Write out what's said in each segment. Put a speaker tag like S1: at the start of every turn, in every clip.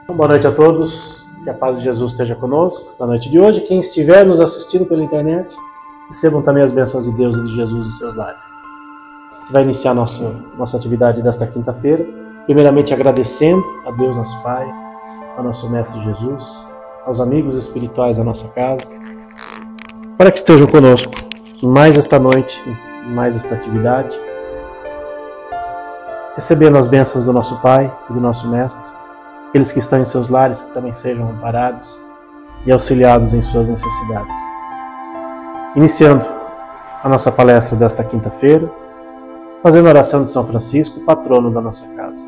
S1: Boa noite a todos, que a paz de Jesus esteja conosco na noite de hoje. Quem estiver nos assistindo pela internet, recebam também as bênçãos de Deus e de Jesus em seus lares. A gente vai iniciar nossa atividade desta quinta-feira, primeiramente agradecendo a Deus nosso Pai, ao nosso Mestre Jesus, aos amigos espirituais da nossa casa, para que estejam conosco em mais esta noite, em mais esta atividade, recebendo as bênçãos do nosso Pai e do nosso Mestre, aqueles que estão em seus lares, que também sejam amparados e auxiliados em suas necessidades. Iniciando a nossa palestra desta quinta-feira, fazendo a oração de São Francisco, patrono da nossa casa.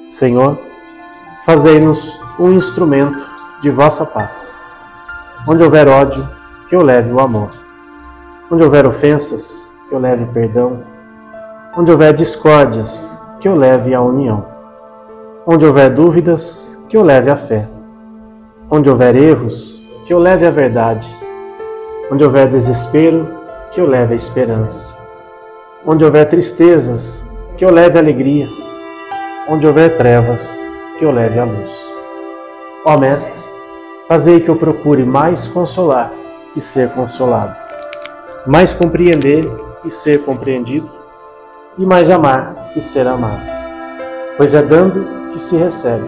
S1: Senhor, fazei-nos um instrumento de vossa paz. Onde houver ódio, que eu leve o amor. Onde houver ofensas, que eu leve perdão. Onde houver discórdias, que eu leve a união. Onde houver dúvidas, que eu leve a fé. Onde houver erros, que eu leve a verdade. Onde houver desespero, que eu leve a esperança. Onde houver tristezas, que eu leve a alegria. Onde houver trevas, que eu leve a luz. Ó Mestre, fazei que eu procure mais consolar que ser consolado, mais compreender que ser compreendido, e mais amar que ser amado. Pois é dando que se recebe,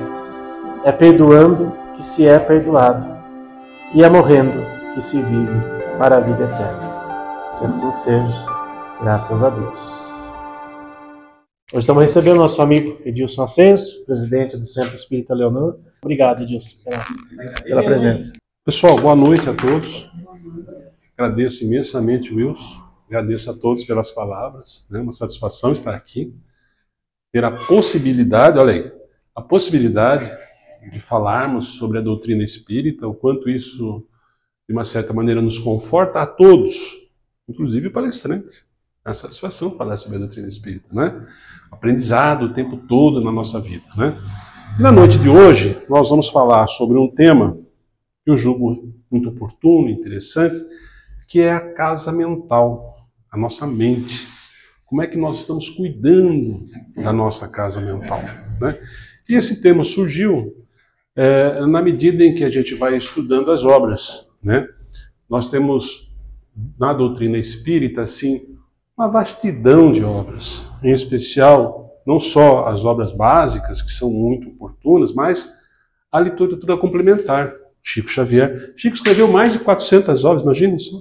S1: é perdoando que se é perdoado, e é morrendo que se vive para a vida eterna. Que assim seja, graças a Deus. Hoje estamos recebendo nosso amigo Edilson Ascenso, presidente do Centro Espírita Leonor. Obrigado, Edilson, pela presença.
S2: Pessoal, boa noite a todos. Agradeço imensamente, Wilson. Agradeço a todos pelas palavras. Uma satisfação estar aqui. Ter a possibilidade, olha aí, a possibilidade de falarmos sobre a doutrina espírita, o quanto isso, de uma certa maneira, nos conforta a todos, inclusive o palestrante. É uma satisfação falar sobre a doutrina espírita, né? Aprendizado o tempo todo na nossa vida, né? E na noite de hoje, nós vamos falar sobre um tema que eu julgo muito oportuno, interessante, que é a casa mental, a nossa mente. Como é que nós estamos cuidando da nossa casa mental, né? E esse tema surgiu na medida em que a gente vai estudando as obras, né? Nós temos na doutrina espírita, assim, uma vastidão de obras, em especial, não só as obras básicas, que são muito oportunas, mas a literatura complementar. Chico Xavier. Chico escreveu mais de 400 obras, imaginem só.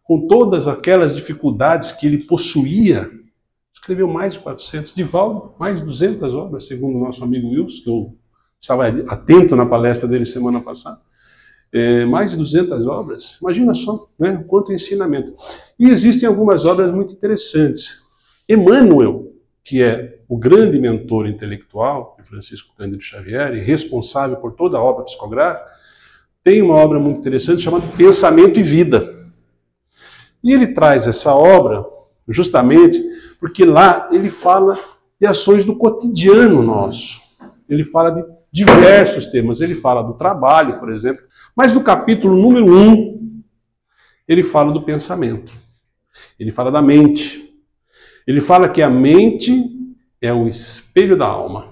S2: Com todas aquelas dificuldades que ele possuía, escreveu mais de 400. Divaldo, mais de 200 obras, segundo o nosso amigo Wilson, que eu estava atento na palestra dele semana passada. Mais de 200 obras. Imagina só, né, quanto ensinamento. E existem algumas obras muito interessantes. Emmanuel, que é o grande mentor intelectual de Francisco Cândido Xavier e responsável por toda a obra psicográfica, tem uma obra muito interessante chamada Pensamento e Vida. E ele traz essa obra justamente porque lá ele fala de ações do cotidiano nosso. Ele fala de diversos temas. Ele fala do trabalho, por exemplo. Mas no capítulo número 1, ele fala do pensamento. Ele fala da mente. Ele fala que a mente é o espelho da alma.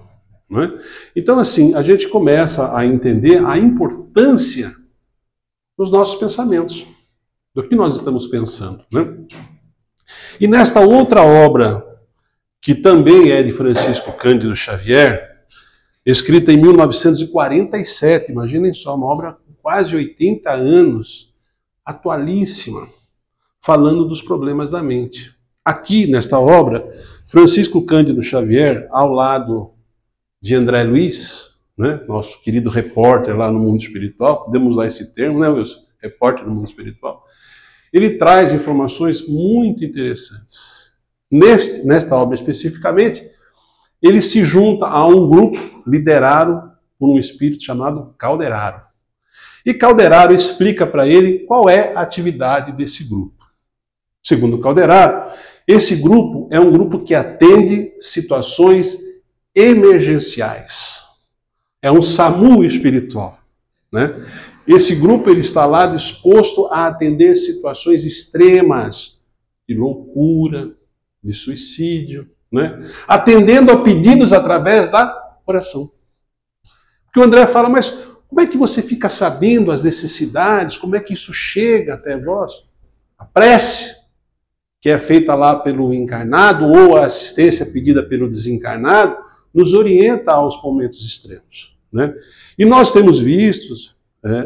S2: Não é? Então, assim, a gente começa a entender a importância dos nossos pensamentos, do que nós estamos pensando, né? E nesta outra obra, que também é de Francisco Cândido Xavier, escrita em 1947, imaginem só, uma obra com quase 80 anos, atualíssima, falando dos problemas da mente. Aqui, nesta obra, Francisco Cândido Xavier, ao lado de André Luiz, né, nosso querido repórter lá no mundo espiritual, podemos usar esse termo, né, Wilson? Repórter no mundo espiritual. Ele traz informações muito interessantes. Nesta obra especificamente, ele se junta a um grupo liderado por um espírito chamado Calderaro. E Calderaro explica para ele qual é a atividade desse grupo. Segundo Calderaro, esse grupo é um grupo que atende situações emergenciais. É um SAMU espiritual, né? Esse grupo ele está lá disposto a atender situações extremas de loucura, de suicídio, né? Atendendo a pedidos através da oração. Porque o André fala, mas como é que você fica sabendo as necessidades? Como é que isso chega até vós? A prece, que é feita lá pelo encarnado, ou a assistência pedida pelo desencarnado, nos orienta aos momentos extremos, né? E nós temos visto,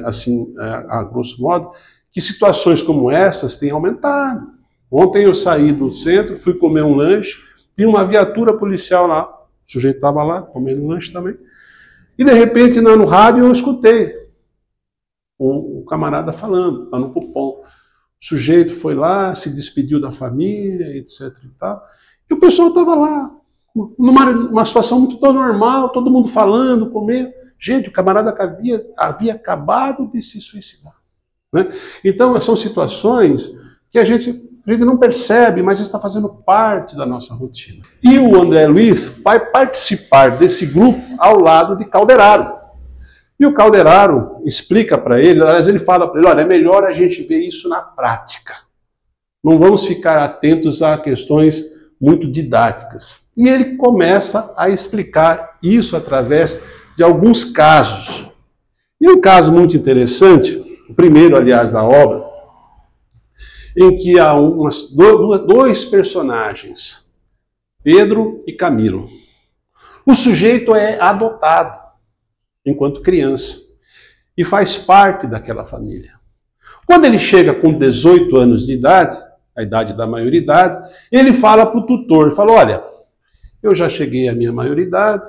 S2: assim, a grosso modo, que situações como essas têm aumentado. Ontem eu saí do centro, fui comer um lanche, tinha uma viatura policial lá, o sujeito estava lá, comendo um lanche também, e de repente no rádio eu escutei um camarada falando, lá no cupom. O sujeito foi lá, se despediu da família, etc. e tal, e o pessoal estava lá, numa situação muito normal, todo mundo falando, comendo. Gente, o camarada havia acabado de se suicidar, né? Então, são situações que a gente não percebe, mas está fazendo parte da nossa rotina. E o André Luiz vai participar desse grupo ao lado de Calderaro. E o Calderaro explica para ele, aliás, ele fala para ele, olha, é melhor a gente ver isso na prática. Não vamos ficar atentos a questões muito didáticas. E ele começa a explicar isso através de alguns casos. E um caso muito interessante, o primeiro, aliás, da obra, em que há dois personagens, Pedro e Camilo. O sujeito é adotado enquanto criança e faz parte daquela família. Quando ele chega com 18 anos de idade, a idade da maioridade, ele fala para o tutor, fala, olha, eu já cheguei à minha maioridade,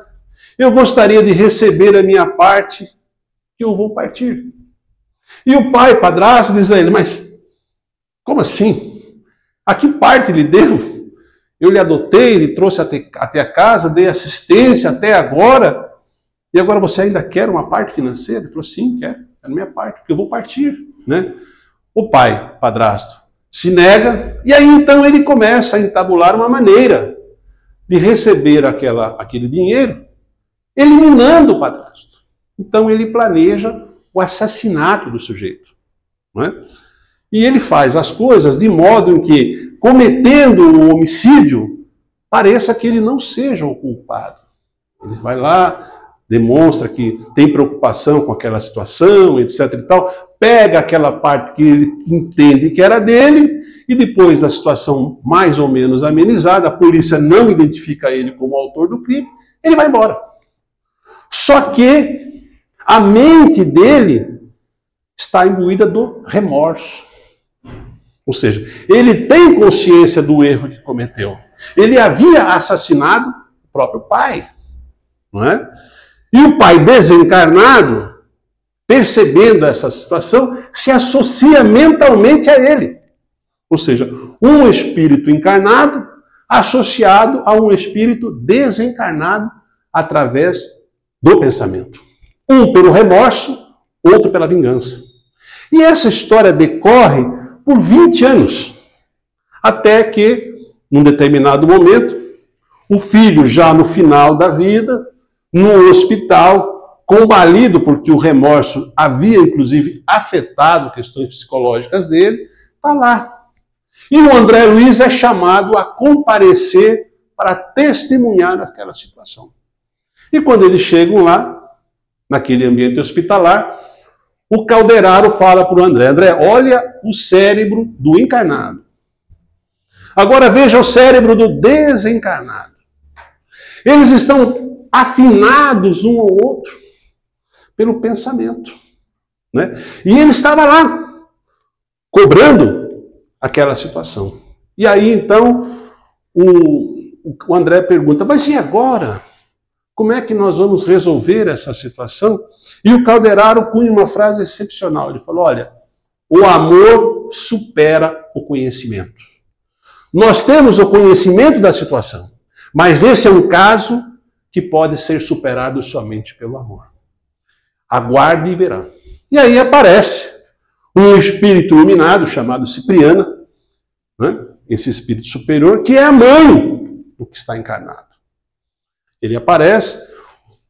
S2: eu gostaria de receber a minha parte, que eu vou partir. E o pai, padrasto, diz a ele, mas como assim? A que parte lhe devo? Eu lhe adotei, lhe trouxe até a casa, dei assistência até agora, e agora você ainda quer uma parte financeira? Ele falou, sim, quero a minha parte, porque eu vou partir, né? O pai, padrasto, se nega, e aí então ele começa a entabular uma maneira de receber aquele dinheiro, eliminando o padrasto. Então ele planeja o assassinato do sujeito, não é? E ele faz as coisas de modo em que, cometendo o homicídio, pareça que ele não seja o culpado. Ele vai lá, demonstra que tem preocupação com aquela situação, etc. e tal, pega aquela parte que ele entende que era dele, e depois da situação mais ou menos amenizada, a polícia não identifica ele como autor do crime, ele vai embora. Só que a mente dele está imbuída do remorso. Ou seja, ele tem consciência do erro que cometeu. Ele havia assassinado o próprio pai, não é? E o pai desencarnado, percebendo essa situação, se associa mentalmente a ele. Ou seja, um espírito encarnado associado a um espírito desencarnado através do pensamento. Um pelo remorso, outro pela vingança. E essa história decorre por 20 anos, até que, num determinado momento, o filho, já no final da vida, no hospital, combalido porque o remorso havia, inclusive, afetado questões psicológicas dele, está lá. E o André Luiz é chamado a comparecer para testemunhar aquela situação. E quando eles chegam lá, naquele ambiente hospitalar, o Calderaro fala para o André, André, olha o cérebro do encarnado. Agora veja o cérebro do desencarnado. Eles estão afinados um ao outro pelo pensamento, né? E ele estava lá, cobrando aquela situação. E aí, então, o André pergunta, mas e agora? Como é que nós vamos resolver essa situação? E o Calderaro cunha uma frase excepcional. Ele falou, olha, o amor supera o conhecimento. Nós temos o conhecimento da situação, mas esse é um caso que pode ser superado somente pelo amor. Aguarde e verá. E aí aparece um espírito iluminado chamado Cipriana, né? Esse espírito superior, que é a mãe do que está encarnado. Ele aparece,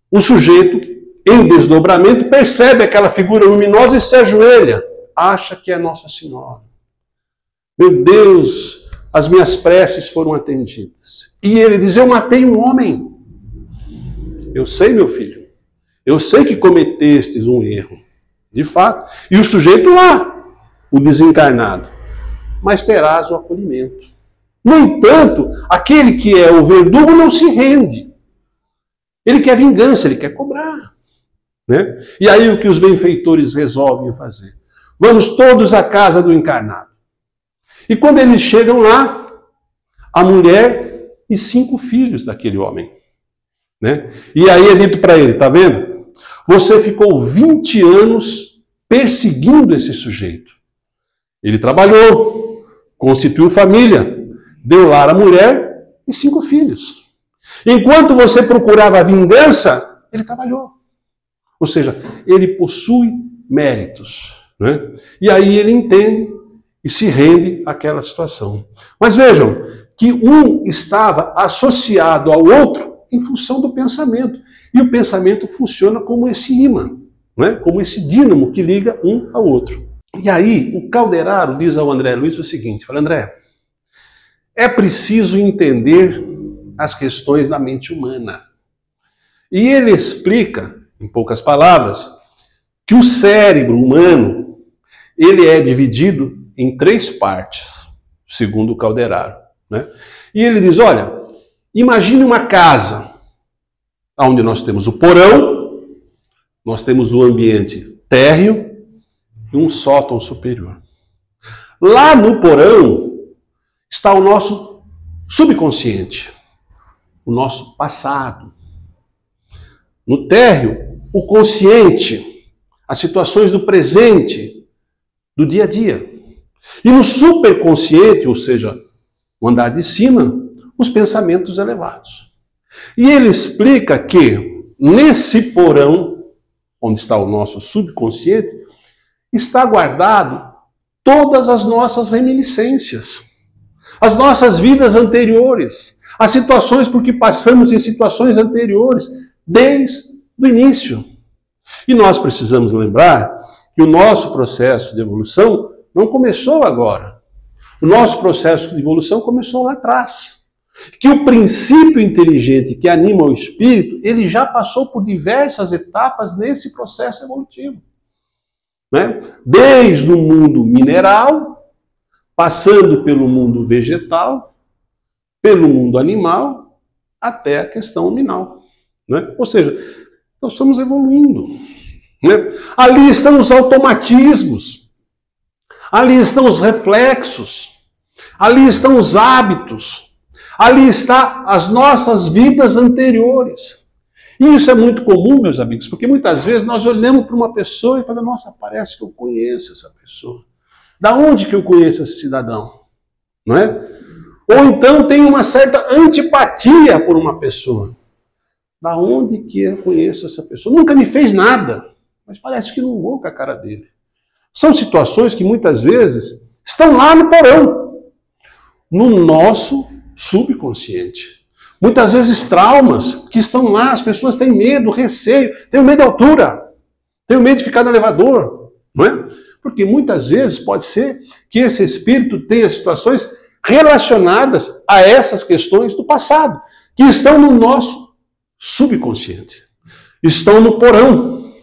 S2: o sujeito, em desdobramento, percebe aquela figura luminosa e se ajoelha. Acha que é Nossa Senhora. Meu Deus, as minhas preces foram atendidas. E ele diz, eu matei um homem. Eu sei, meu filho. Eu sei que cometestes um erro, de fato. E o sujeito lá, o desencarnado, mas terás o acolhimento. No entanto, aquele que é o verdugo não se rende. Ele quer vingança, ele quer cobrar. Né? E aí o que os benfeitores resolvem fazer? Vamos todos à casa do encarnado. E quando eles chegam lá, a mulher e 5 filhos daquele homem. Né? E aí é dito para ele, tá vendo? Você ficou 20 anos perseguindo esse sujeito. Ele trabalhou, constituiu família, deu lar à mulher e 5 filhos. Enquanto você procurava vingança, ele trabalhou. Ou seja, ele possui méritos. Né? E aí ele entende e se rende àquela situação. Mas vejam que um estava associado ao outro em função do pensamento. E o pensamento funciona como esse ímã, né? Como esse dínamo que liga um ao outro. E aí o Calderaro diz ao André Luiz o seguinte, fala, André, é preciso entender as questões da mente humana. E ele explica, em poucas palavras, que o cérebro humano ele é dividido em 3 partes, segundo o Calderaro. Né? E ele diz, olha, imagine uma casa onde nós temos o porão, nós temos o ambiente térreo e um sótão superior. Lá no porão está o nosso subconsciente, o nosso passado. No térreo, o consciente, as situações do presente, do dia a dia. E no superconsciente, ou seja, o andar de cima, os pensamentos elevados. E ele explica que nesse porão, onde está o nosso subconsciente, está guardado todas as nossas reminiscências, as nossas vidas anteriores, as situações por que passamos em situações anteriores, desde o início. E nós precisamos lembrar que o nosso processo de evolução não começou agora. O nosso processo de evolução começou lá atrás. Que o princípio inteligente que anima o espírito, ele já passou por diversas etapas nesse processo evolutivo. Né? Desde o mundo mineral, passando pelo mundo vegetal, pelo mundo animal, até a questão nominal. Né? Ou seja, nós estamos evoluindo. Né? Ali estão os automatismos, ali estão os reflexos, ali estão os hábitos, ali estão as nossas vidas anteriores. E isso é muito comum, meus amigos, porque muitas vezes nós olhamos para uma pessoa e falamos, nossa, parece que eu conheço essa pessoa. Da onde que eu conheço esse cidadão? Não é? Ou então tem uma certa antipatia por uma pessoa. Da onde que eu conheço essa pessoa? Nunca me fez nada, mas parece que não vou com a cara dele. São situações que muitas vezes estão lá no porão, no nosso subconsciente. Muitas vezes traumas que estão lá, as pessoas têm medo, receio, têm medo da altura, têm medo de ficar no elevador, não é? Porque muitas vezes pode ser que esse espírito tenha situações relacionadas a essas questões do passado, que estão no nosso subconsciente, estão no porão,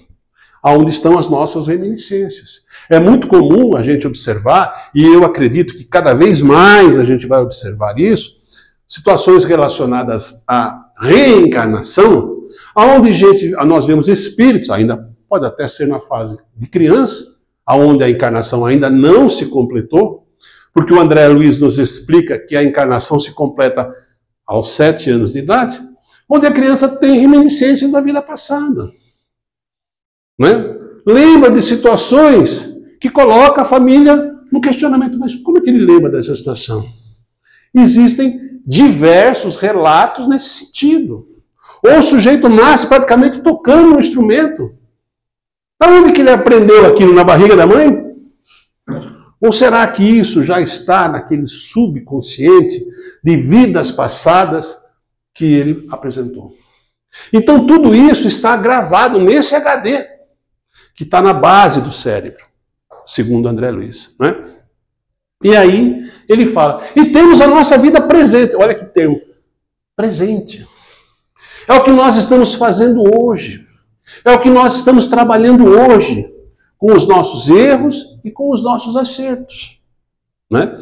S2: onde estão as nossas reminiscências. É muito comum a gente observar, e eu acredito que cada vez mais a gente vai observar isso, situações relacionadas à reencarnação, onde nós vemos espíritos, ainda pode até ser na fase de criança, onde a encarnação ainda não se completou, porque o André Luiz nos explica que a encarnação se completa aos 7 anos de idade, onde a criança tem reminiscências da vida passada. Né? Lembra de situações que coloca a família no questionamento, mas como é que ele lembra dessa situação? Existem diversos relatos nesse sentido. Ou o sujeito nasce praticamente tocando um instrumento. Da onde que ele aprendeu aquilo? Na barriga da mãe? Ou será que isso já está naquele subconsciente de vidas passadas que ele apresentou? Então tudo isso está gravado nesse HD, que está na base do cérebro, segundo André Luiz. Né? E aí ele fala, e temos a nossa vida presente. Olha que termo, presente. É o que nós estamos fazendo hoje. É o que nós estamos trabalhando hoje, com os nossos erros e com os nossos acertos. Né?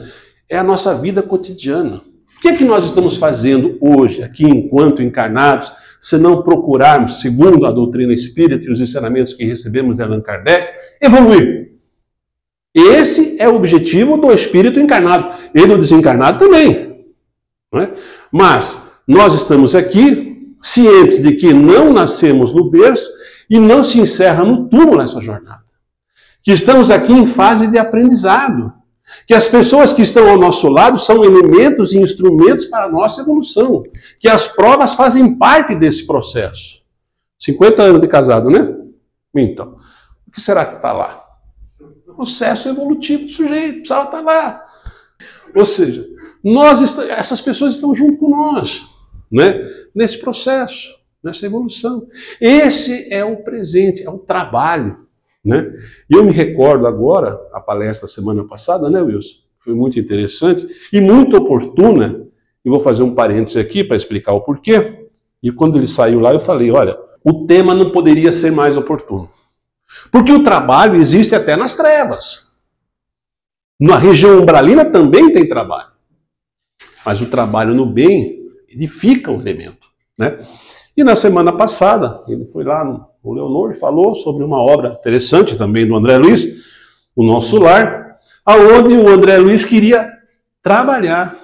S2: É a nossa vida cotidiana. O que é que nós estamos fazendo hoje, aqui, enquanto encarnados, se não procurarmos, segundo a doutrina espírita e os ensinamentos que recebemos de Allan Kardec, evoluir? Esse é o objetivo do espírito encarnado e do desencarnado também. Não é? Mas nós estamos aqui cientes de que não nascemos no berço e não se encerra no túmulo essa jornada. Que estamos aqui em fase de aprendizado. Que as pessoas que estão ao nosso lado são elementos e instrumentos para a nossa evolução. Que as provas fazem parte desse processo. 50 anos de casado, né? Então, o que será que está lá? O processo evolutivo do sujeito, precisava estar lá. Ou seja, essas pessoas estão junto com nós, né? Nesse processo, nessa evolução. Esse é o presente, é o trabalho. Né? E eu me recordo agora, a palestra semana passada, né, Wilson? Foi muito interessante e muito oportuna. E vou fazer um parêntese aqui para explicar o porquê. E quando ele saiu lá, eu falei, olha, o tema não poderia ser mais oportuno. Porque o trabalho existe até nas trevas. Na região umbralina também tem trabalho. Mas o trabalho no bem edifica o elemento. Né? E na semana passada, ele foi lá no Leonor e falou sobre uma obra interessante também do André Luiz, O Nosso Lar, aonde o André Luiz queria trabalhar.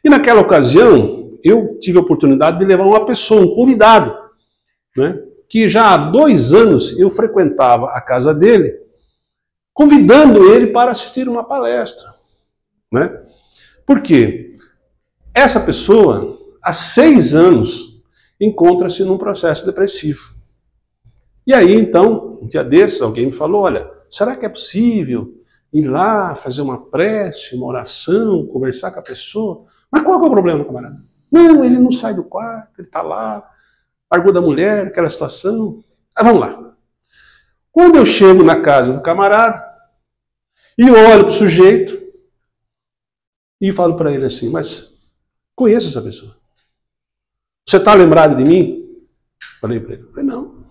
S2: E naquela ocasião, eu tive a oportunidade de levar uma pessoa, um convidado, né, que já há 2 anos eu frequentava a casa dele, convidando ele para assistir uma palestra. Né? Por quê? Essa pessoa, há 6 anos, encontra-se num processo depressivo. E aí, então, um dia desses, alguém me falou, olha, será que é possível ir lá, fazer uma prece, uma oração, conversar com a pessoa? Mas qual é o problema, camarada? Não, ele não sai do quarto, ele está lá, largou da mulher, aquela situação. Vamos lá. Quando eu chego na casa do camarada e olho para o sujeito e falo para ele assim, mas conheço essa pessoa. Você está lembrado de mim? Falei para ele. Falei, não.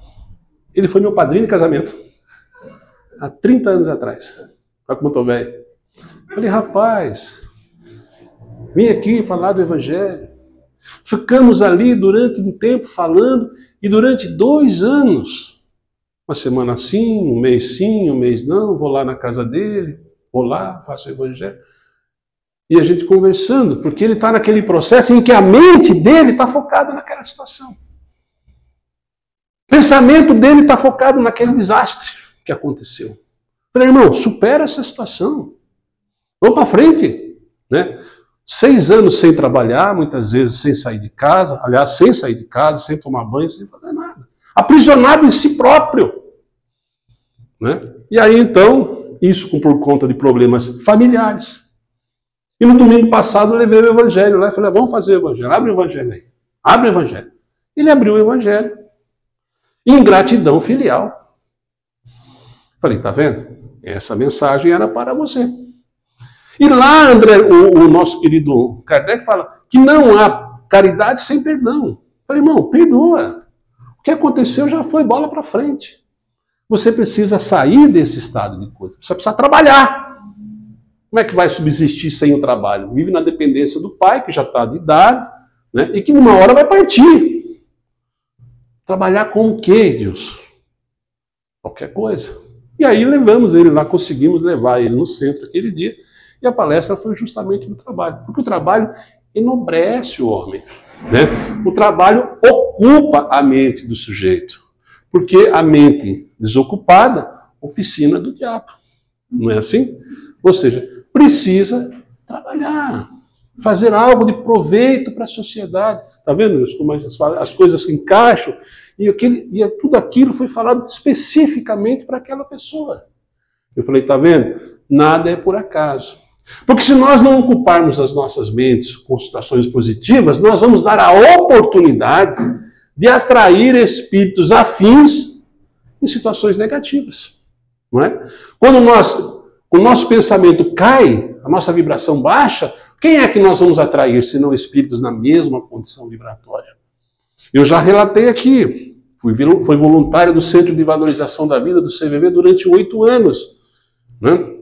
S2: Ele foi meu padrinho de casamento. Há 30 anos atrás. Olha como eu estou velho. Falei, rapaz, vim aqui falar do Evangelho. Ficamos ali durante um tempo falando e durante 2 anos, uma semana sim, um mês não, vou lá na casa dele, vou lá, faço o Evangelho. E a gente conversando, porque ele está naquele processo em que a mente dele está focada naquela situação. O pensamento dele está focado naquele desastre que aconteceu. Falei, irmão, supera essa situação. Vamos para frente. Né? 6 anos sem trabalhar, muitas vezes sem sair de casa, aliás, sem sair de casa, sem tomar banho, sem fazer nada. Aprisionado em si próprio. Né? E aí, então, isso por conta de problemas familiares. E no domingo passado eu levei o Evangelho lá e falei, vamos fazer o Evangelho, abre o Evangelho aí. Abre o Evangelho. Ele abriu o Evangelho. Ingratidão filial. Falei, tá vendo? Essa mensagem era para você. E lá, André, o nosso querido Kardec fala que não há caridade sem perdão. Falei, irmão, perdoa. O que aconteceu já foi, bola para frente. Você precisa sair desse estado de coisa. Você precisa trabalhar. Como é que vai subsistir sem o trabalho? Vive na dependência do pai, que já está de idade, né? E que numa hora vai partir. Trabalhar com o quê, Deus? Qualquer coisa. E aí levamos ele lá, conseguimos levar ele no centro aquele dia, e a palestra foi justamente do trabalho. Porque o trabalho enobrece o homem. Né? O trabalho ocupa a mente do sujeito. Porque a mente desocupada, oficina do diabo. Não é assim? Ou seja, precisa trabalhar, fazer algo de proveito para a sociedade. Está vendo como as coisas se encaixam? E tudo aquilo foi falado especificamente para aquela pessoa. Eu falei, está vendo? Nada é por acaso. Porque se nós não ocuparmos as nossas mentes com situações positivas, nós vamos dar a oportunidade de atrair espíritos afins em situações negativas. Não é? Quando o nosso pensamento cai, a nossa vibração baixa, quem é que nós vamos atrair, se não espíritos na mesma condição vibratória? Eu já relatei aqui, Foi voluntário do Centro de Valorização da Vida, do CVV, durante 8 anos, né?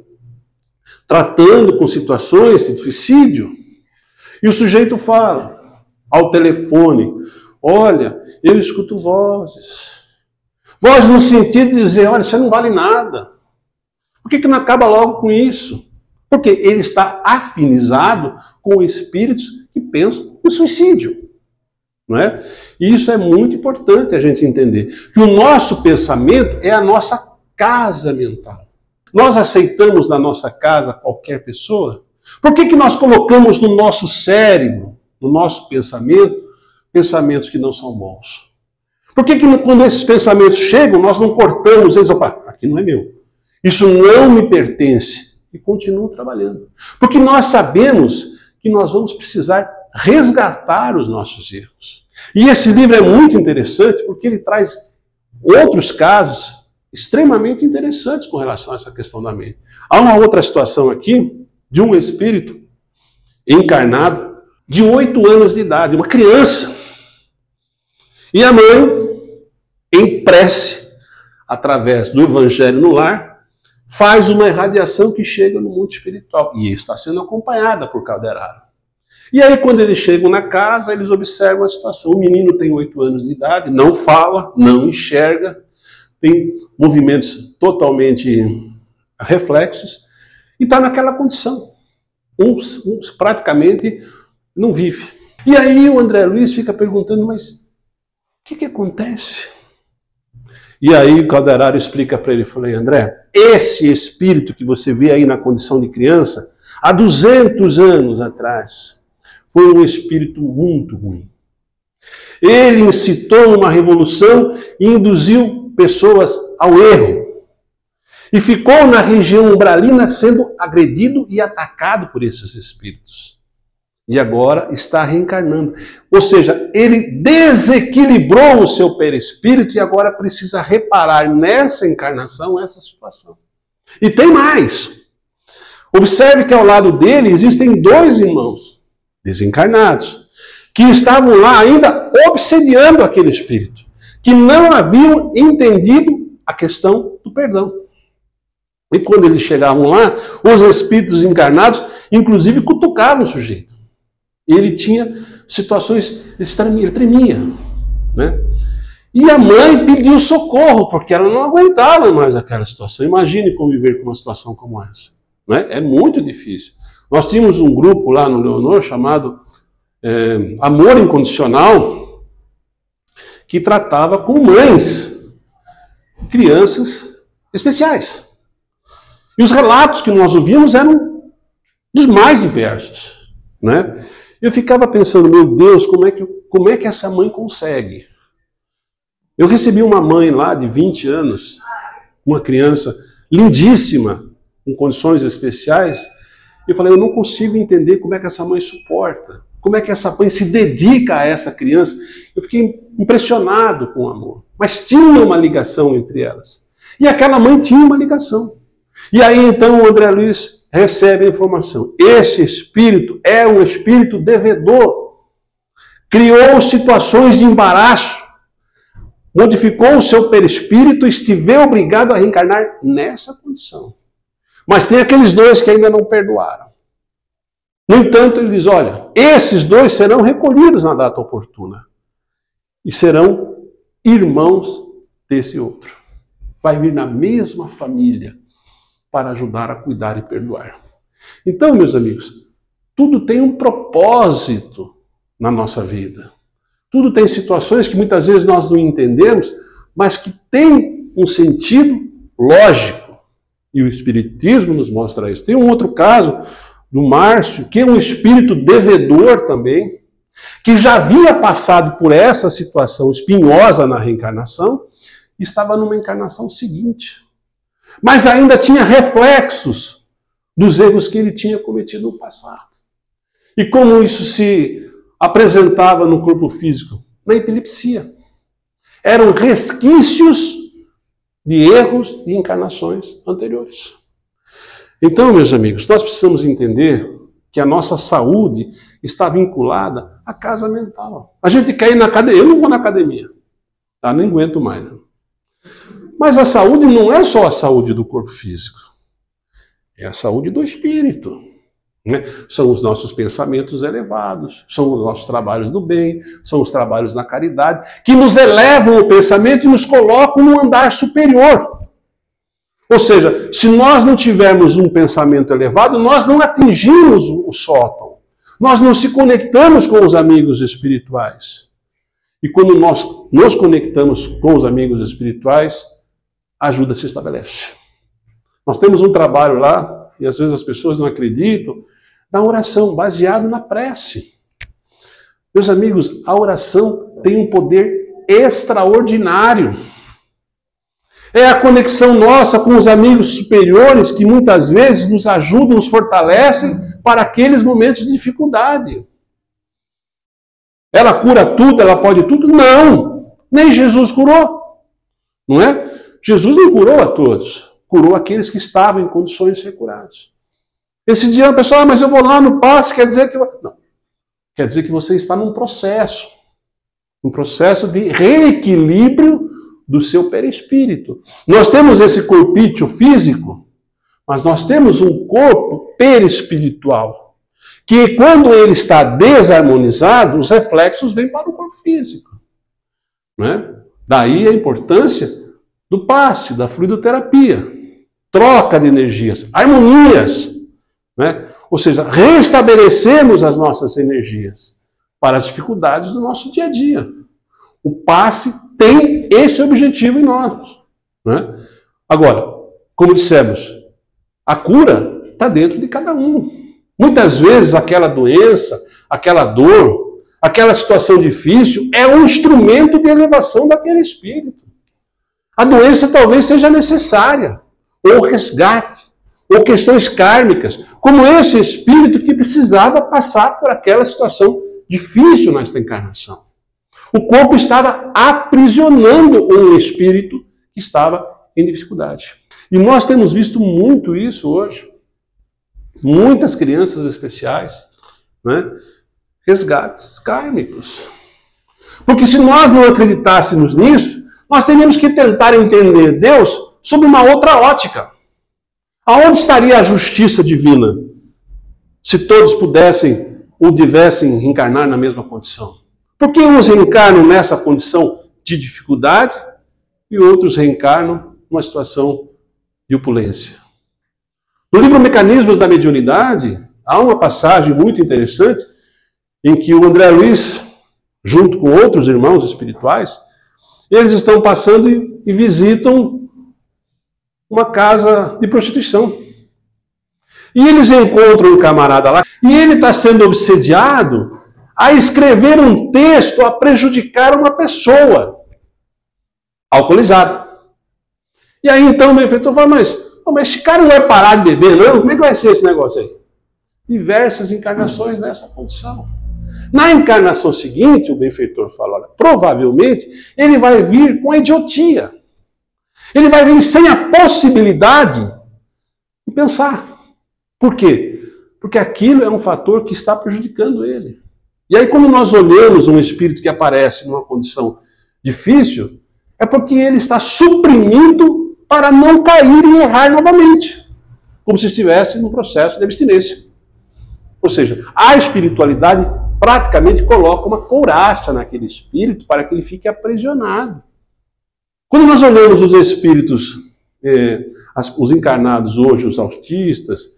S2: Tratando com situações de suicídio. E o sujeito fala ao telefone, olha, eu escuto vozes. Vozes no sentido de dizer, olha, você não vale nada. Por que não acaba logo com isso? Porque ele está afinizado com espíritos que pensam no suicídio. Não é? E isso é muito importante a gente entender. Que o nosso pensamento é a nossa casa mental. Nós aceitamos na nossa casa qualquer pessoa? Por que nós colocamos no nosso cérebro, no nosso pensamento, pensamentos que não são bons? Por que quando esses pensamentos chegam, nós não cortamos eles? Opa, aqui não é meu. Isso não me pertence. E continuo trabalhando. Porque nós sabemos que nós vamos precisar resgatar os nossos erros. E esse livro é muito interessante porque ele traz outros casos extremamente interessantes com relação a essa questão da mente. Há uma outra situação aqui de um espírito encarnado de 8 anos de idade, uma criança. E a mãe, em prece, através do Evangelho no Lar, faz uma irradiação que chega no mundo espiritual. E está sendo acompanhada por Calderaro. E aí, quando eles chegam na casa, eles observam a situação. O menino tem 8 anos de idade, não fala, não enxerga, tem movimentos totalmente reflexos, e está naquela condição. Uns praticamente não vive. E aí o André Luiz fica perguntando, mas o que acontece? E aí o Calderaro explica para ele, falei, André, esse espírito que você vê aí na condição de criança, há 200 anos atrás, foi um espírito muito ruim. Ele incitou uma revolução e induziu pessoas ao erro. E ficou na região umbralina sendo agredido e atacado por esses espíritos. E agora está reencarnando. Ou seja, ele desequilibrou o seu perispírito e agora precisa reparar nessa encarnação essa situação. E tem mais. Observe que ao lado dele existem 2 irmãos desencarnados, que estavam lá ainda obsediando aquele espírito, que não haviam entendido a questão do perdão. E quando eles chegavam lá, os espíritos encarnados, inclusive, cutucavam o sujeito. Ele tinha situações, ele tremia, né? E a mãe pediu socorro, porque ela não aguentava mais aquela situação. Imagine conviver com uma situação como essa, né? É muito difícil. Nós tínhamos um grupo lá no Leonor chamado Amor Incondicional, que tratava com mães, crianças especiais. E os relatos que nós ouvíamos eram dos mais diversos, né? Eu ficava pensando, meu Deus, como é que essa mãe consegue? Eu recebi uma mãe lá de 20 anos, uma criança lindíssima, com condições especiais, e eu falei, eu não consigo entender como é que essa mãe suporta, como é que essa mãe se dedica a essa criança. Eu fiquei impressionado com o amor, mas tinha uma ligação entre elas. E aquela mãe tinha uma ligação. E aí então o André Luiz recebe a informação. Esse espírito é um espírito devedor. Criou situações de embaraço. Modificou o seu perispírito e esteve obrigado a reencarnar nessa condição. Mas tem aqueles 2 que ainda não perdoaram. No entanto, ele diz, olha, esses 2 serão recolhidos na data oportuna. E serão irmãos desse outro. Vai vir na mesma família para ajudar a cuidar e perdoar. Então, meus amigos, tudo tem um propósito na nossa vida. Tudo tem situações que muitas vezes nós não entendemos, mas que tem um sentido lógico. E o Espiritismo nos mostra isso. Tem um outro caso do Márcio, que é um espírito devedor também, que já havia passado por essa situação espinhosa na reencarnação e estava numa encarnação seguinte. Mas ainda tinha reflexos dos erros que ele tinha cometido no passado. E como isso se apresentava no corpo físico? Na epilepsia. Eram resquícios de erros de encarnações anteriores. Então, meus amigos, nós precisamos entender que a nossa saúde está vinculada à casa mental. A gente quer ir na academia. Eu não vou na academia. Ah, não aguento mais. Não. Mas a saúde não é só a saúde do corpo físico. É a saúde do espírito. Né? São os nossos pensamentos elevados, são os nossos trabalhos do bem, são os trabalhos na caridade, que nos elevam o pensamento e nos colocam num andar superior. Ou seja, se nós não tivermos um pensamento elevado, nós não atingimos o sótão. Nós não se conectamos com os amigos espirituais. E quando nós nos conectamos com os amigos espirituais, a ajuda se estabelece. Nós temos um trabalho lá, e às vezes as pessoas não acreditam, da oração, baseado na prece. Meus amigos, a oração tem um poder extraordinário. É a conexão nossa com os amigos superiores que muitas vezes nos ajudam, nos fortalecem para aqueles momentos de dificuldade. Ela cura tudo, ela pode tudo? Não! Nem Jesus curou. Não é? Jesus não curou a todos. Curou aqueles que estavam em condições de ser curados. Esse dia a pessoa, mas eu vou lá no passe, quer dizer que... Não. Quer dizer que você está num processo. Um processo de reequilíbrio do seu perispírito. Nós temos esse corpício físico, mas nós temos um corpo perispiritual, que quando ele está desarmonizado, os reflexos vêm para o corpo físico. Né? Daí a importância do passe, da fluidoterapia. Troca de energias, harmonias. Né? Ou seja, restabelecemos as nossas energias para as dificuldades do nosso dia a dia. O passe tem esse objetivo em nós. Né? Agora, como dissemos, a cura está dentro de cada um. Muitas vezes aquela doença, aquela dor, aquela situação difícil é um instrumento de elevação daquele espírito. A doença talvez seja necessária, ou resgate, ou questões kármicas, como esse espírito que precisava passar por aquela situação difícil nesta encarnação. O corpo estava aprisionando um espírito que estava em dificuldade. E nós temos visto muito isso hoje. Muitas crianças especiais, né? Resgates kármicos. Porque se nós não acreditássemos nisso, nós teríamos que tentar entender Deus sob uma outra ótica. Aonde estaria a justiça divina se todos pudessem ou devessem reencarnar na mesma condição? Por que uns reencarnam nessa condição de dificuldade e outros reencarnam numa situação de opulência? No livro Mecanismos da Mediunidade, há uma passagem muito interessante em que o André Luiz, junto com outros irmãos espirituais, eles estão passando e visitam uma casa de prostituição. E eles encontram um camarada lá e ele está sendo obsediado a escrever um texto a prejudicar uma pessoa alcoolizada. E aí então o benfeitor fala, mas esse cara não vai parar de beber, não? Como é que vai ser esse negócio aí? Diversas encarnações nessa condição. Na encarnação seguinte, o benfeitor fala, olha, provavelmente ele vai vir com a idiotia. Ele vai vir sem a possibilidade de pensar. Por quê? Porque aquilo é um fator que está prejudicando ele. E aí, quando nós olhamos um espírito que aparece numa condição difícil, é porque ele está suprimido para não cair e errar novamente. Como se estivesse num processo de abstinência. Ou seja, a espiritualidade praticamente coloca uma couraça naquele espírito para que ele fique aprisionado. Quando nós olhamos os espíritos, os encarnados hoje, os autistas,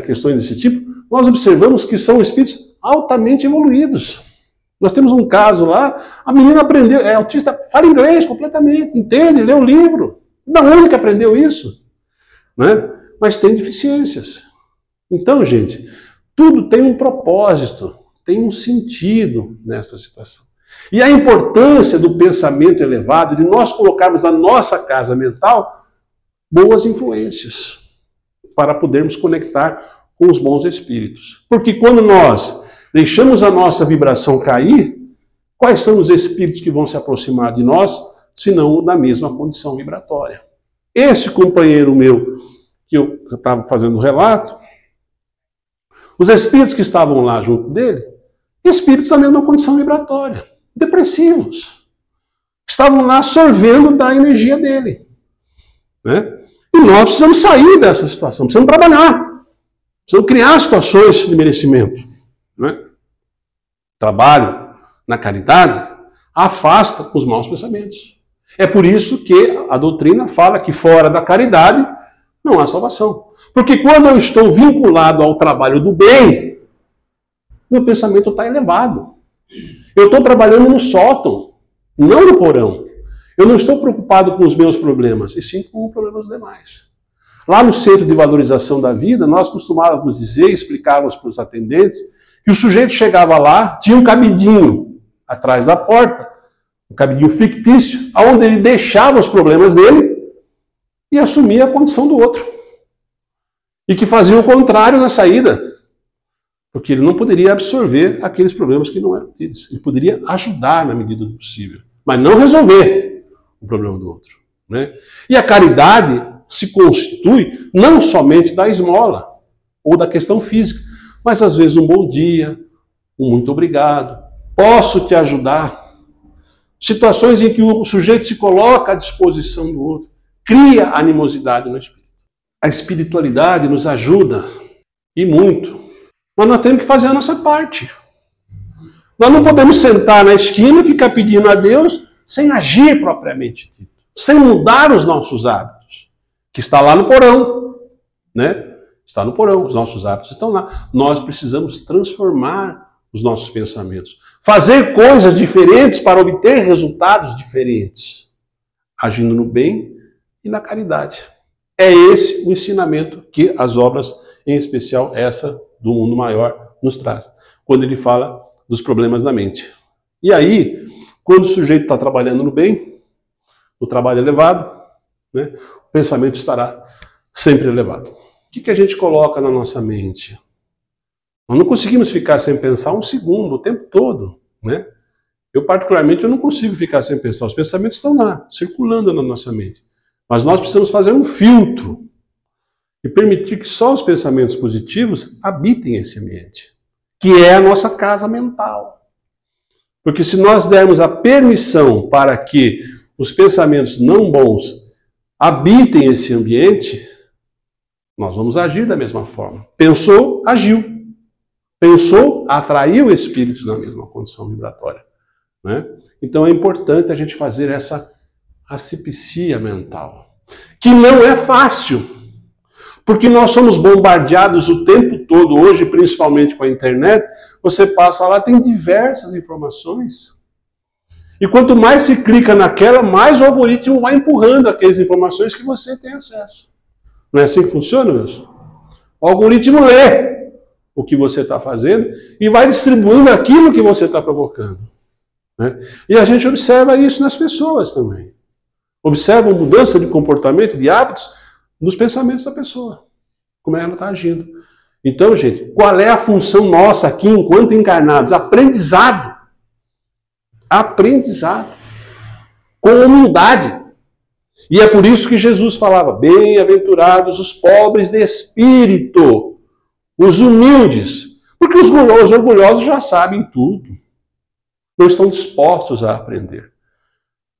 S2: questões desse tipo, nós observamos que são espíritos altamente evoluídos. Nós temos um caso lá, a menina aprendeu, é autista, fala inglês completamente, entende, lê o livro. Da onde que aprendeu isso? Né? Mas tem deficiências. Então, gente, tudo tem um propósito, tem um sentido nessa situação. E a importância do pensamento elevado, de nós colocarmos na nossa casa mental boas influências, para podermos conectar com os bons espíritos. Porque quando nós deixamos a nossa vibração cair, quais são os espíritos que vão se aproximar de nós, se não na mesma condição vibratória? Esse companheiro meu, que eu estava fazendo o relato, os espíritos que estavam lá junto dele, espíritos da mesma condição vibratória, depressivos. estavam lá sorvendo da energia dele. Né? E nós precisamos sair dessa situação, precisamos trabalhar, precisamos criar situações de merecimento. Né? Trabalho na caridade afasta os maus pensamentos. É por isso que a doutrina fala que fora da caridade não há salvação. Porque quando eu estou vinculado ao trabalho do bem, meu pensamento está elevado. Eu estou trabalhando no sótão, não no porão. Eu não estou preocupado com os meus problemas, e sim com os problemas dos demais. Lá no Centro de Valorização da Vida, nós costumávamos dizer, explicávamos para os atendentes, que o sujeito chegava lá, tinha um cabidinho atrás da porta, um cabidinho fictício, onde ele deixava os problemas dele e assumia a condição do outro. E que fazia o contrário na saída. Porque ele não poderia absorver aqueles problemas que não eram deles. Ele poderia ajudar na medida do possível, mas não resolver o problema do outro. Né? E a caridade se constitui não somente da esmola ou da questão física, mas às vezes um bom dia, um muito obrigado, posso te ajudar. Situações em que o sujeito se coloca à disposição do outro, cria animosidade no espírito. A espiritualidade nos ajuda, e muito, mas nós temos que fazer a nossa parte. Nós não podemos sentar na esquina e ficar pedindo a Deus sem agir propriamente dito, sem mudar os nossos hábitos, que está lá no porão, né? Está no porão, os nossos hábitos estão lá. Nós precisamos transformar os nossos pensamentos, fazer coisas diferentes para obter resultados diferentes, agindo no bem e na caridade. É esse o ensinamento que as obras, em especial essa do mundo maior, nos traz, quando ele fala dos problemas da mente. E aí, quando o sujeito está trabalhando no bem, no trabalho elevado, né, o pensamento estará sempre elevado. O que a gente coloca na nossa mente? Nós não conseguimos ficar sem pensar um segundo, o tempo todo. Né? Eu, particularmente, eu não consigo ficar sem pensar. Os pensamentos estão lá, circulando na nossa mente. Mas nós precisamos fazer um filtro e permitir que só os pensamentos positivos habitem esse ambiente, que é a nossa casa mental. Porque se nós dermos a permissão para que os pensamentos não bons habitem esse ambiente, nós vamos agir da mesma forma. Pensou, agiu. Pensou, atraiu espíritos na mesma condição vibratória. Né? Então é importante a gente fazer essa asepsia mental, que não é fácil, porque nós somos bombardeados o tempo todo, hoje principalmente com a internet, você passa lá, tem diversas informações, e quanto mais se clica naquela, mais o algoritmo vai empurrando aquelas informações que você tem acesso. Não é assim que funciona, Wilson? O algoritmo lê o que você está fazendo e vai distribuindo aquilo que você está provocando. Né? E a gente observa isso nas pessoas também. Observa a mudança de comportamento, de hábitos, nos pensamentos da pessoa. Como ela está agindo. Então, gente, qual é a função nossa aqui enquanto encarnados? Aprendizado. Aprendizado. Com humildade. E é por isso que Jesus falava, bem-aventurados os pobres de espírito, os humildes. Porque os orgulhosos já sabem tudo. Não estão dispostos a aprender.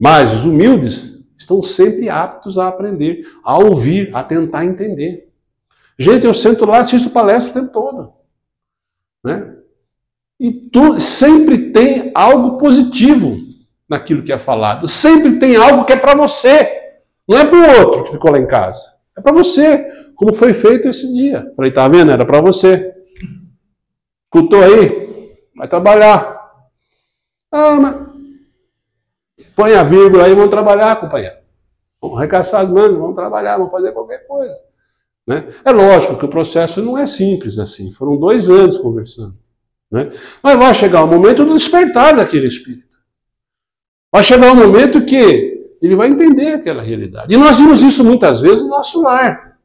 S2: Mas os humildes estão sempre aptos a aprender, a ouvir, a tentar entender. Gente, eu sento lá, assisto palestra o tempo todo. Né? E sempre tem algo positivo naquilo que é falado. Sempre tem algo que é para você. Não é para o outro que ficou lá em casa. É para você, como foi feito esse dia. Falei, tá vendo? Era para você. Escutou aí? Vai trabalhar. Ah, mas... Põe a vírgula aí, vamos trabalhar, companheiro. Vamos arregaçar as mãos, vamos trabalhar, vamos fazer qualquer coisa. Né? É lógico que o processo não é simples assim. Foram 2 anos conversando. Né? Mas vai chegar o momento do despertar daquele espírito. Vai chegar o momento que ele vai entender aquela realidade. E nós vimos isso muitas vezes no nosso lar.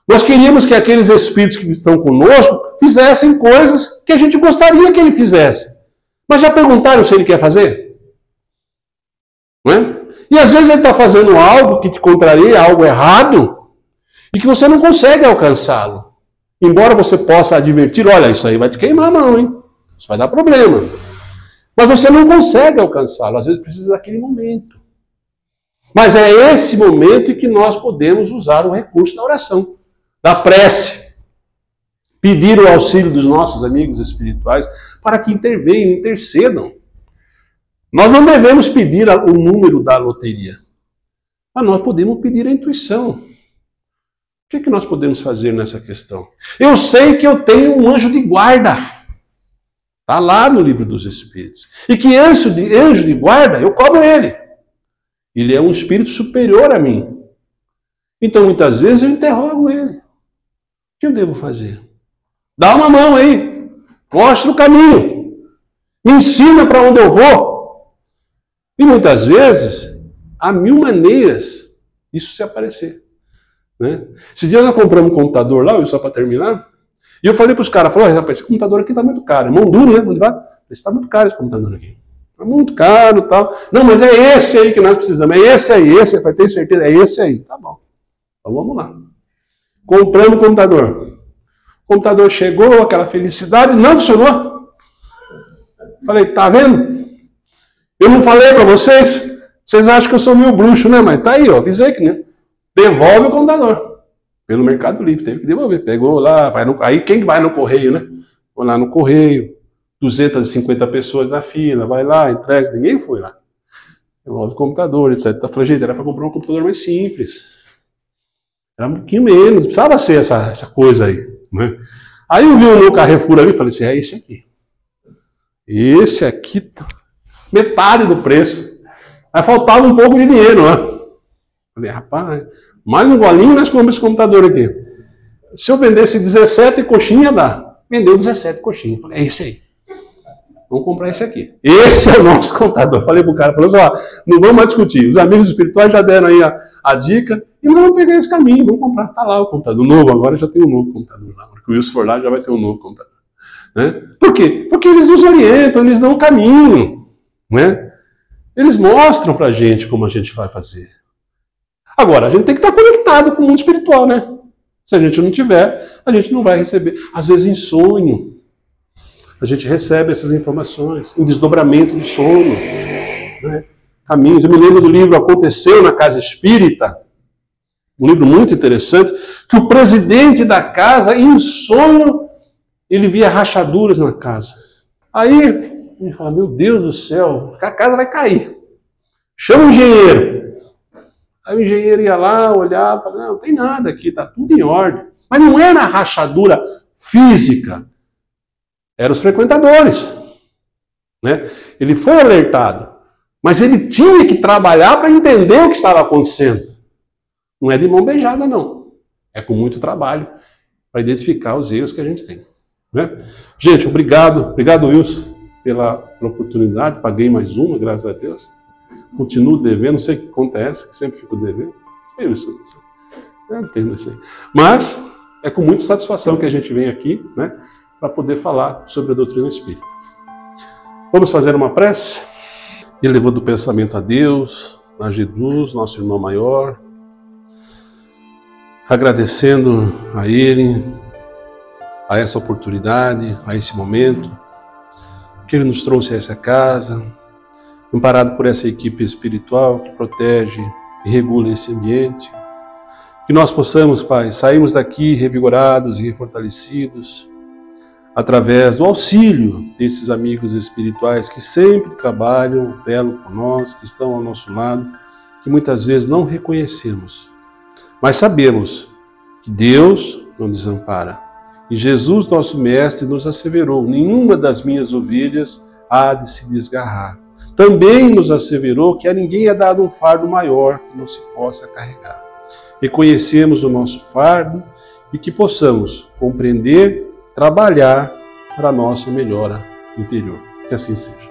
S2: Nós queríamos que aqueles espíritos que estão conosco fizessem coisas que a gente gostaria que ele fizesse. Mas já perguntaram se ele quer fazer? Não é? E às vezes ele está fazendo algo que te contraria, algo errado, e que você não consegue alcançá-lo. Embora você possa advertir, olha, isso aí vai te queimar a mão, hein? Isso vai dar problema. Mas você não consegue alcançá-lo, às vezes precisa daquele momento. Mas é esse momento em que nós podemos usar o recurso da oração, da prece. Pedir o auxílio dos nossos amigos espirituais para que intervenham, intercedam. Nós não devemos pedir o número da loteria, mas nós podemos pedir a intuição. O que nós podemos fazer nessa questão? Eu sei que eu tenho um anjo de guarda. Está lá no livro dos Espíritos. E que anjo de guarda, eu cobro ele. Ele é um espírito superior a mim. Então, muitas vezes, eu interrogo ele. O que eu devo fazer? Dá uma mão aí. Mostra o caminho. Me ensina para onde eu vou. E muitas vezes, há 1000 maneiras disso se aparecer. Né? Esse dia nós compramos um computador lá, só para terminar, e eu falei para os caras, rapaz, esse computador aqui está muito caro. É mão dura, né? Está muito caro esse computador aqui. Está muito caro e tal. Não, mas é esse aí que nós precisamos. É esse aí, vai ter certeza. É esse aí. Tá bom. Então vamos lá. Compramos o computador. O computador chegou, aquela felicidade, não funcionou. Falei, tá vendo? Eu não falei para vocês? Vocês acham que eu sou meio bruxo, né? Mas tá aí, ó. Avisei que, né? Devolve o computador. Pelo Mercado Livre, teve que devolver. Pegou lá, aí quem vai no correio, né? Foi lá no correio, 250 pessoas na fila, vai lá, entrega, ninguém foi lá. Devolve o computador, etc. Eu falei, gente, era para comprar um computador mais simples. Era um pouquinho menos, precisava ser essa coisa aí. Né? Aí eu vi no Carrefour ali e falei assim, é esse aqui. Esse aqui, tá metade do preço. Aí faltava um pouco de dinheiro, né? Falei, rapaz, mais um golinho nós compramos esse computador aqui. Se eu vendesse 17 coxinhas, dá. Vendeu 17 coxinhas. Falei, é esse aí. Vamos comprar esse aqui. Esse é o nosso computador. Falei pro cara, falou assim, não vamos mais discutir. Os amigos espirituais já deram aí a dica e nós vamos pegar esse caminho, vamos comprar. Tá lá o computador novo, agora já tem um novo computador lá. Porque o Wilson for lá já vai ter um novo computador. Né? Por quê? Porque eles nos orientam, eles dão um caminho. Né? Eles mostram pra gente como a gente vai fazer. Agora, a gente tem que estar conectado com o mundo espiritual, né? Se a gente não tiver, a gente não vai receber. Às vezes em sonho, a gente recebe essas informações, em desdobramento do sono, né? Caminhos. Eu me lembro do livro Aconteceu na Casa Espírita, um livro muito interessante, que o presidente da casa, em sonho, ele via rachaduras na casa. Aí, ele fala, meu Deus do céu, a casa vai cair. Chama o engenheiro. Aí o engenheiro ia lá, olhava, falava, não tem nada aqui, está tudo em ordem. Mas não era rachadura física, eram os frequentadores. Né? Ele foi alertado, mas ele tinha que trabalhar para entender o que estava acontecendo. Não é de mão beijada, não. É com muito trabalho para identificar os erros que a gente tem. Né? Gente, obrigado, Wilson, pela oportunidade. Paguei mais uma, graças a Deus. Continuo devendo, não sei que conta é essa, que sempre fico devendo. É isso. Eu entendo isso aí. Mas é com muita satisfação que a gente vem aqui, né, para poder falar sobre a doutrina espírita. Vamos fazer uma prece? Elevando o pensamento a Deus, a Jesus, nosso irmão maior, agradecendo a Ele, a essa oportunidade, a esse momento, que Ele nos trouxe a essa casa, amparado por essa equipe espiritual que protege e regula esse ambiente. Que nós possamos, Pai, sairmos daqui revigorados e fortalecidos através do auxílio desses amigos espirituais que sempre trabalham, velam por nós, que estão ao nosso lado, que muitas vezes não reconhecemos. Mas sabemos que Deus não desampara. E Jesus, nosso Mestre, nos asseverou, nenhuma das minhas ovelhas há de se desgarrar. Também nos asseverou que a ninguém é dado um fardo maior que não se possa carregar. Reconhecemos o nosso fardo e que possamos compreender, trabalhar para a nossa melhora interior. Que assim seja.